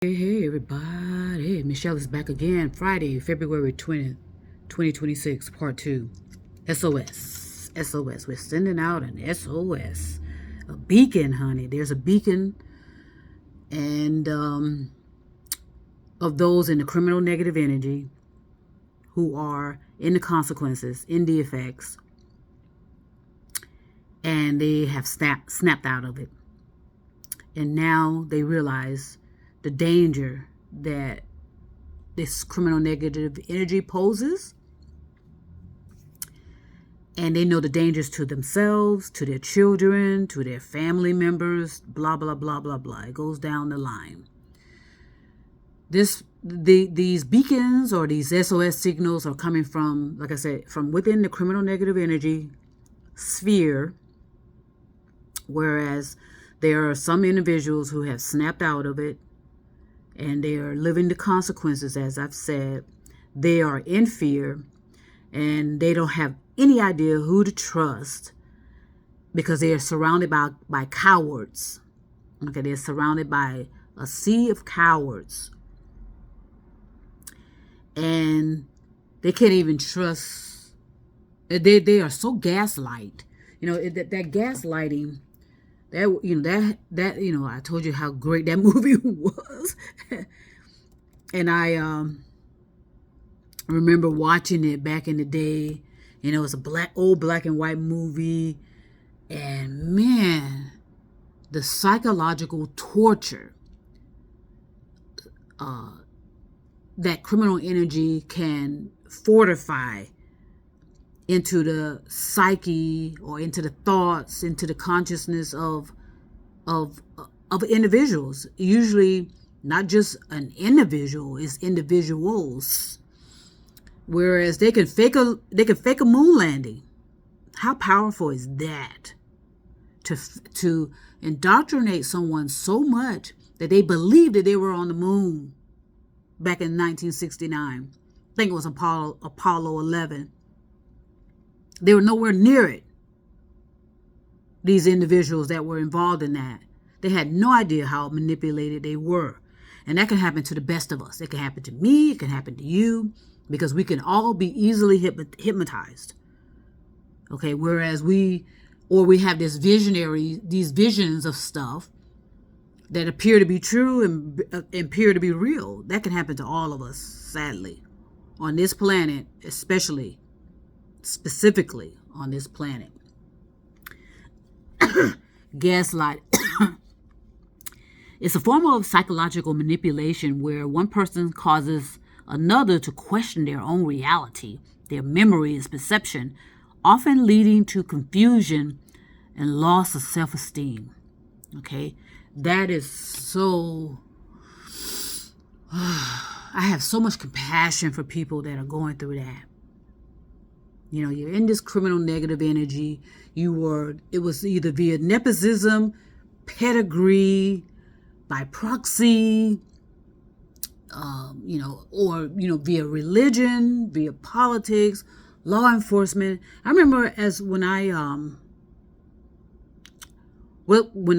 Hey, everybody. Michelle is back again. Friday, February 20th, 2026, part 2. SOS. SOS. We're sending out an SOS. A beacon, honey. There's a beacon and of those in the criminal negative energy who are in the consequences, in the effects, and they have snapped out of it. And now they realize the danger that this criminal negative energy poses, and they know the dangers to themselves, to their children, to their family members, blah blah blah blah blah. It goes down the line. These beacons or these SOS signals are coming from, like I said, from within the criminal negative energy sphere, whereas there are some individuals who have snapped out of it and they are living the consequences. As I've said, they are in fear and they don't have any idea who to trust because they are surrounded by cowards. Okay, they're surrounded by a sea of cowards, and they can't even trust. They are so gaslight. That gaslighting. That I told you how great that movie was, and I remember watching it back in the day. It was a old black and white movie, and man, the psychological torture that criminal energy can fortify into the psyche or into the thoughts, into the consciousness of individuals. Usually not just an individual, it's individuals. Whereas they can fake a moon landing. How powerful is that? To indoctrinate someone so much that they believed that they were on the moon back in 1969. I think it was Apollo 11. They were nowhere near it. These individuals that were involved in that, they had no idea how manipulated they were. And that can happen to the best of us. It can happen to me. It can happen to you, because we can all be easily hypnotized. Okay, whereas we have these visions of stuff that appear to be true and appear to be real. That can happen to all of us, sadly, on this planet, specifically on this planet. Gaslight. It's a form of psychological manipulation where one person causes another to question their own reality, their memories, perception, often leading to confusion and loss of self-esteem. Okay, that is so. I have so much compassion for people that are going through that. You're in this criminal negative energy. It was either via nepotism, pedigree, by proxy, or via religion, via politics, law enforcement. I remember when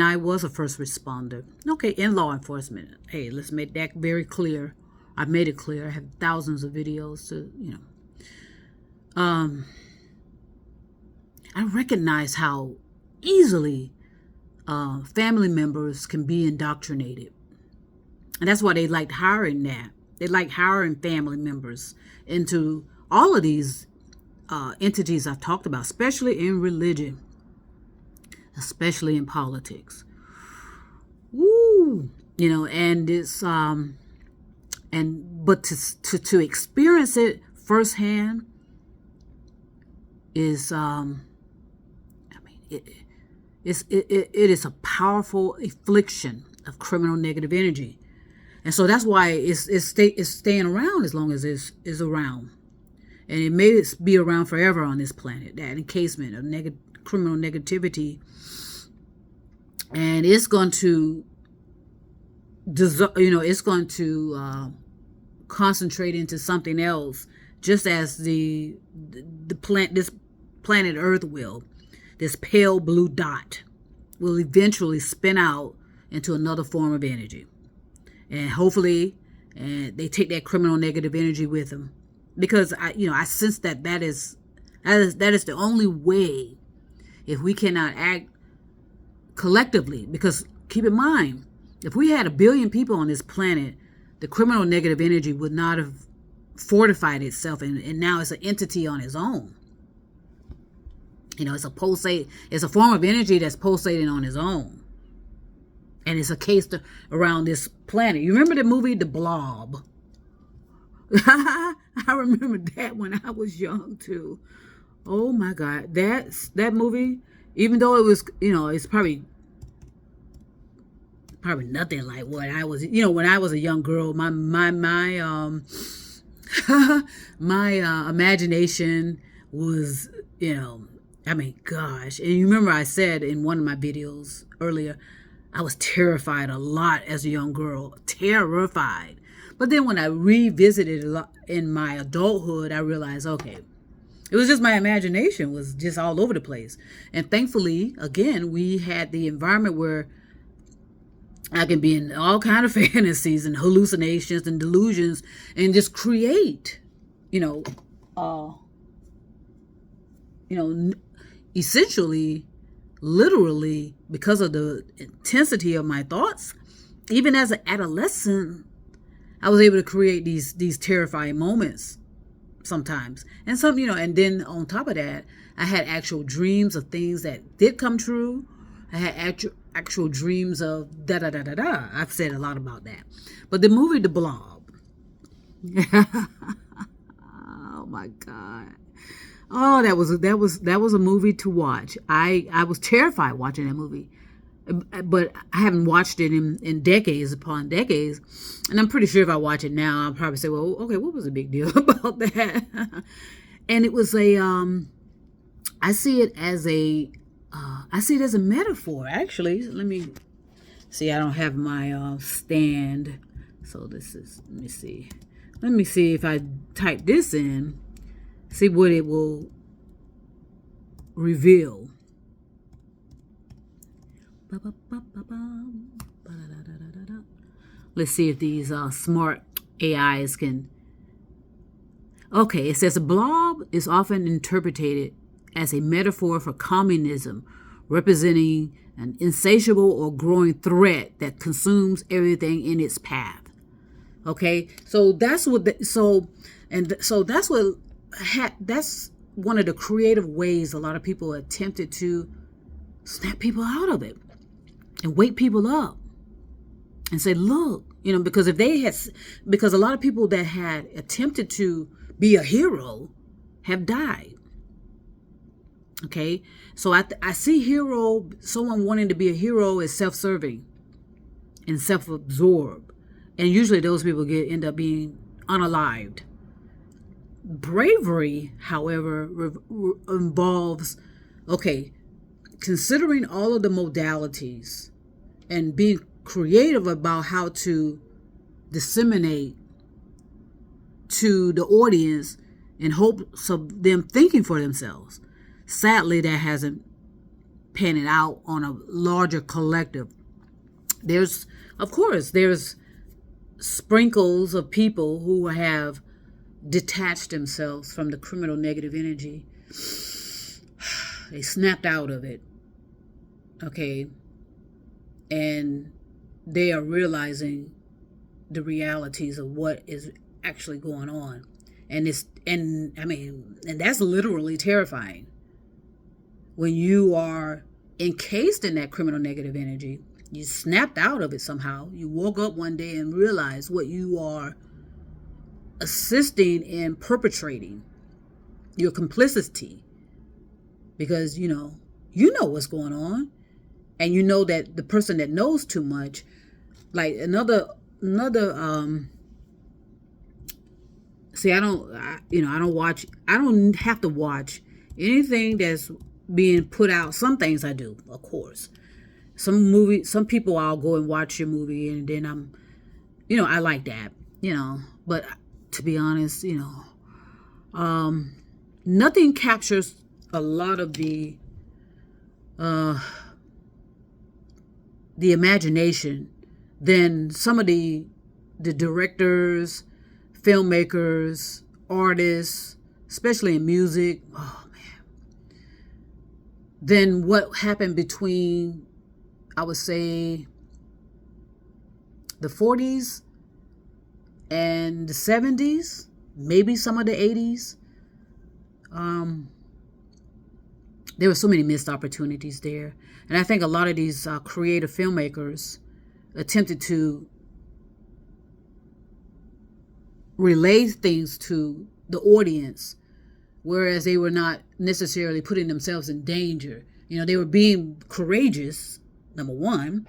I was a first responder, in law enforcement. Hey, let's make that very clear. I've made it clear. I have thousands of videos to, I recognize how easily family members can be indoctrinated. And that's why they liked hiring that. They like hiring family members into all of these entities I've talked about, especially in religion, especially in politics. Woo! And it's but to experience it firsthand is it is a powerful affliction of criminal negative energy. And so that's why it's staying around as long as it's around. And it may be around forever on this planet, that encasement of criminal negativity. And it's going to, it's going to concentrate into something else, just as this planet Earth will. This pale blue dot will eventually spin out into another form of energy. and hopefully, and they take that criminal negative energy with them, because I sense that is the only way, if we cannot act collectively. Because keep in mind, if we had 1 billion people on this planet, the criminal negative energy would not have fortified itself, and now it's an entity on its own. It's a form of energy that's pulsating on its own. And it's a case around this planet. You remember the movie The Blob? I remember that when I was young too. Oh my God. That movie, even though it was, it's probably nothing like what I was, when I was a young girl. My my imagination was, gosh. And you remember I said in one of my videos earlier, I was terrified a lot as a young girl. Terrified. But then when I revisited in my adulthood, I realized, okay, it was just my imagination was just all over the place. And thankfully, again, we had the environment where I can be in all kind of fantasies and hallucinations and delusions and just create, essentially, literally, because of the intensity of my thoughts. Even as an adolescent, I was able to create these terrifying moments sometimes. And and then on top of that, I had actual dreams of things that did come true. I had actual dreams of da da da da da. I've said a lot about that. But the movie The Blob. Oh my God. Oh, that was a movie to watch. I was terrified watching that movie. But I haven't watched it in decades upon decades. And I'm pretty sure if I watch it now, I'll probably say, well, okay, what was the big deal about that? And it was I see it as a metaphor, actually. Let me see. I don't have my stand. So let me see if I type this in, see what it will reveal. Let's see if these smart AIs can. Okay, it says a blob is often interpreted as a metaphor for communism, representing an insatiable or growing threat that consumes everything in its path. Okay, so that's that's one of the creative ways a lot of people attempted to snap people out of it and wake people up and say, look, because because a lot of people that had attempted to be a hero have died. Okay, so I see someone wanting to be a hero is self-serving and self-absorbed, and usually those people end up being unalived. Bravery, however, involves, considering all of the modalities and being creative about how to disseminate to the audience in hopes of them thinking for themselves. Sadly, that hasn't panned out on a larger collective. There's sprinkles of people who have detached themselves from the criminal negative energy. They snapped out of it. Okay. And they are realizing the realities of what is actually going on. And that's literally terrifying. When you are encased in that criminal negative energy, you snapped out of it somehow. You woke up one day and realized what you are assisting in perpetrating, your complicity, because you know what's going on, and you know that the person that knows too much, like I don't have to watch anything that's being put out. Some things I do, of course. Some people I'll go and watch your movie, and then I like that, but to be honest, nothing captures a lot of the imagination than some of the the directors, filmmakers, artists, especially in music. Oh man. Then what happened between, I would say, the 40s and the 70s, maybe some of the 80s. There were so many missed opportunities there. And I think a lot of these creative filmmakers attempted to relay things to the audience, whereas they were not necessarily putting themselves in danger. They were being courageous, number one,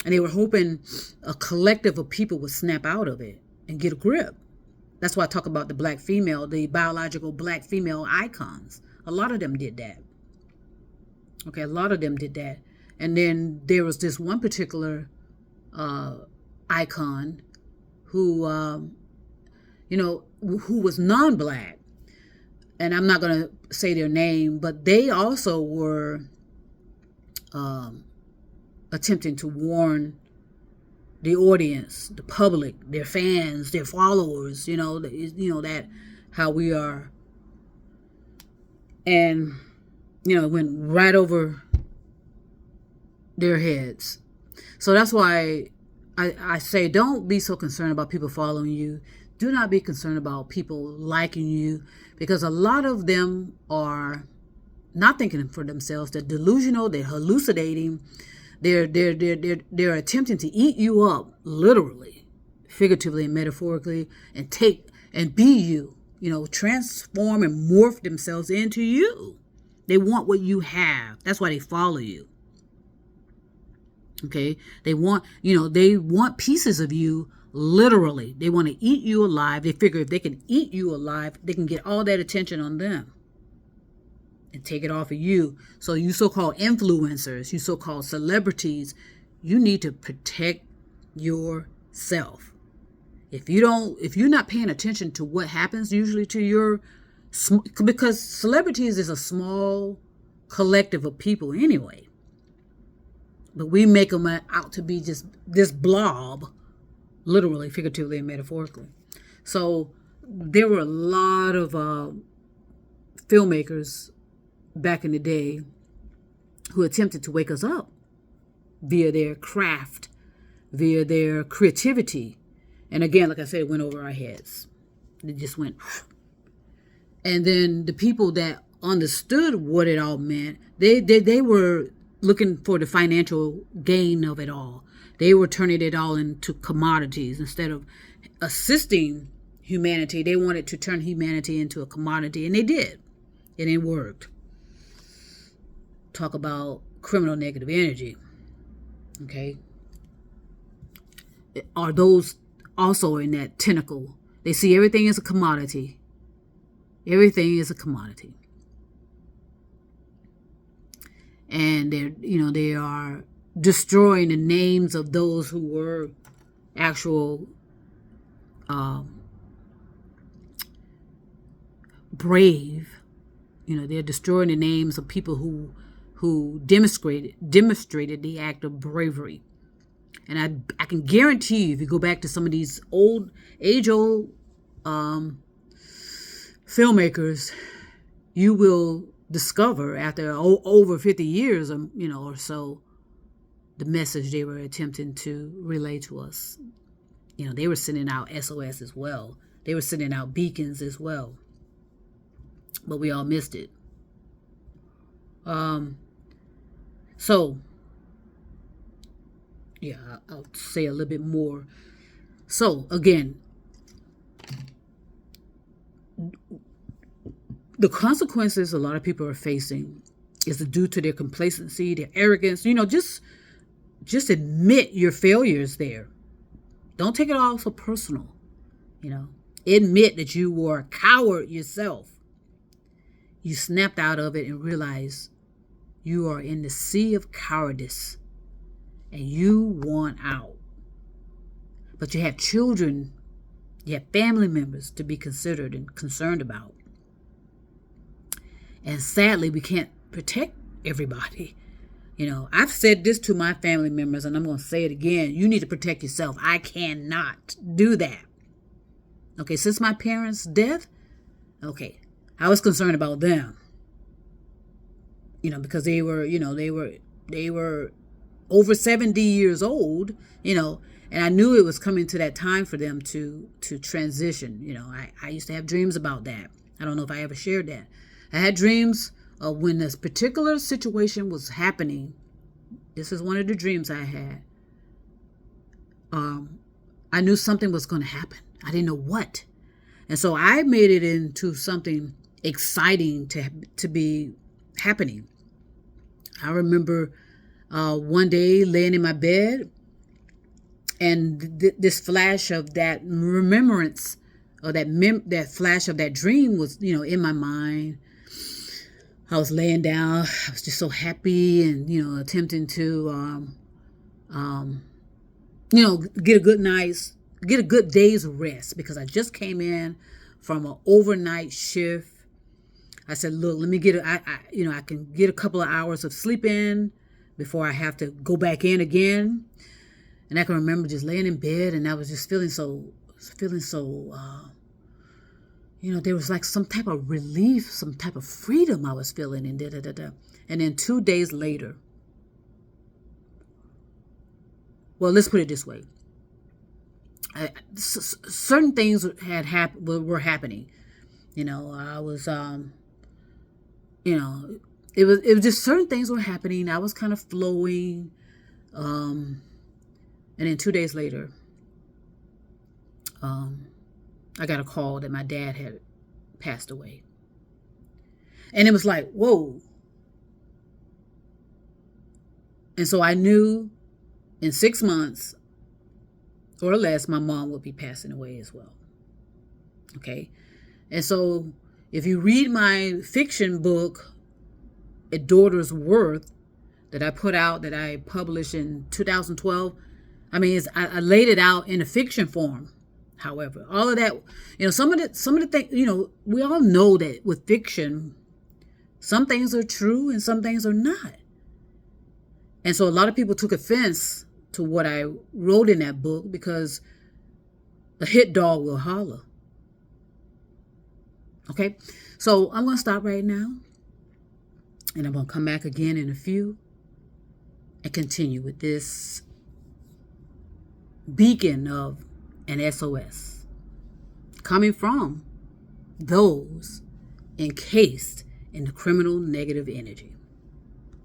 and they were hoping a collective of people would snap out of it and get a grip. That's why I talk about the black female, the biological black female icons. A lot of them did that. Okay, a lot of them did that. And then there was this one particular icon who, who was non-black. And I'm not going to say their name, but they also were attempting to warn the audience, the public, their fans, their followers, that how we are. And, it went right over their heads. So that's why I say, don't be so concerned about people following you. Do not be concerned about people liking you, because a lot of them are not thinking for themselves. They're delusional. They're hallucinating. They're attempting to eat you up, literally, figuratively and metaphorically, and take and be you. Transform and morph themselves into you. They want what you have. That's why they follow you. Okay? They want pieces of you, literally. They want to eat you alive. They figure if they can eat you alive, they can get all that attention on them and take it off of you. So you so-called influencers, you so-called celebrities, you need to protect yourself. If you're not paying attention to what happens usually to because celebrities is a small collective of people anyway. But we make them out to be just this blob, literally, figuratively, and metaphorically. So there were a lot of filmmakers back in the day who attempted to wake us up via their craft, via their creativity. And again, like I said, it went over our heads. It just went. And then the people that understood what it all meant, they were looking for the financial gain of it all. They were turning it all into commodities. Instead of assisting humanity, they wanted to turn humanity into a commodity. And they did. And it worked. Talk about criminal negative energy. Okay? Are those also in that tentacle? They see everything as a commodity. Everything is a commodity. And they are destroying the names of those who were actual brave. They're destroying the names of people who demonstrated the act of bravery. And I can guarantee you, if you go back to some of these age-old filmmakers, you will discover after over 50 years, or so, the message they were attempting to relay to us. They were sending out S.O.S. as well. They were sending out beacons as well. But we all missed it. So, yeah, I'll say a little bit more. So, again, the consequences a lot of people are facing is due to their complacency, their arrogance. Just admit your failures there. Don't take it all so personal. Admit that you were a coward yourself. You snapped out of it and realized you are in the sea of cowardice and you want out. But you have children, you have family members to be considered and concerned about. And sadly, we can't protect everybody. You know, I've said this to my family members, and I'm going to say it again. You need to protect yourself. I cannot do that. Okay, since my parents' death, okay, I was concerned about them. You know, because they were over 70 years old, you know, and I knew it was coming to that time for them to transition. You know, I used to have dreams about that. I don't know if I ever shared that. I had dreams of when this particular situation was happening. This is one of the dreams I had. I knew something was going to happen. I didn't know what. And so I made it into something exciting to be happening. I remember one day laying in my bed, and this flash of that remembrance, or that flash of that dream was, you know, in my mind. I was laying down. I was just so happy, and you know, attempting to, you know, get a good day's rest, because I just came in from an overnight shift. I said, look, let me I can get a couple of hours of sleep in before I have to go back in again. And I can remember just laying in bed, and I was just feeling so, you know, there was like some type of relief, some type of freedom I was feeling, and And then 2 days later, well, let's put it this way. Certain things were happening. You know, I was, you know, it was just certain things were happening. I was kind of flowing. And then 2 days later, I got a call that my dad had passed away. And it was like, whoa. And so I knew in 6 months or less, my mom would be passing away as well. Okay. And so if you read my fiction book, A Daughter's Worth, that I put out, that I published in 2012, I mean, I laid it out in a fiction form. However, all of that, you know, some of the things, you know, we all know that with fiction, some things are true and some things are not. And so a lot of people took offense to what I wrote in that book, because a hit dog will holler. Okay, so I'm going to stop right now, and I'm going to come back again in a few and continue with this beacon of an SOS coming from those encased in the criminal negative energy.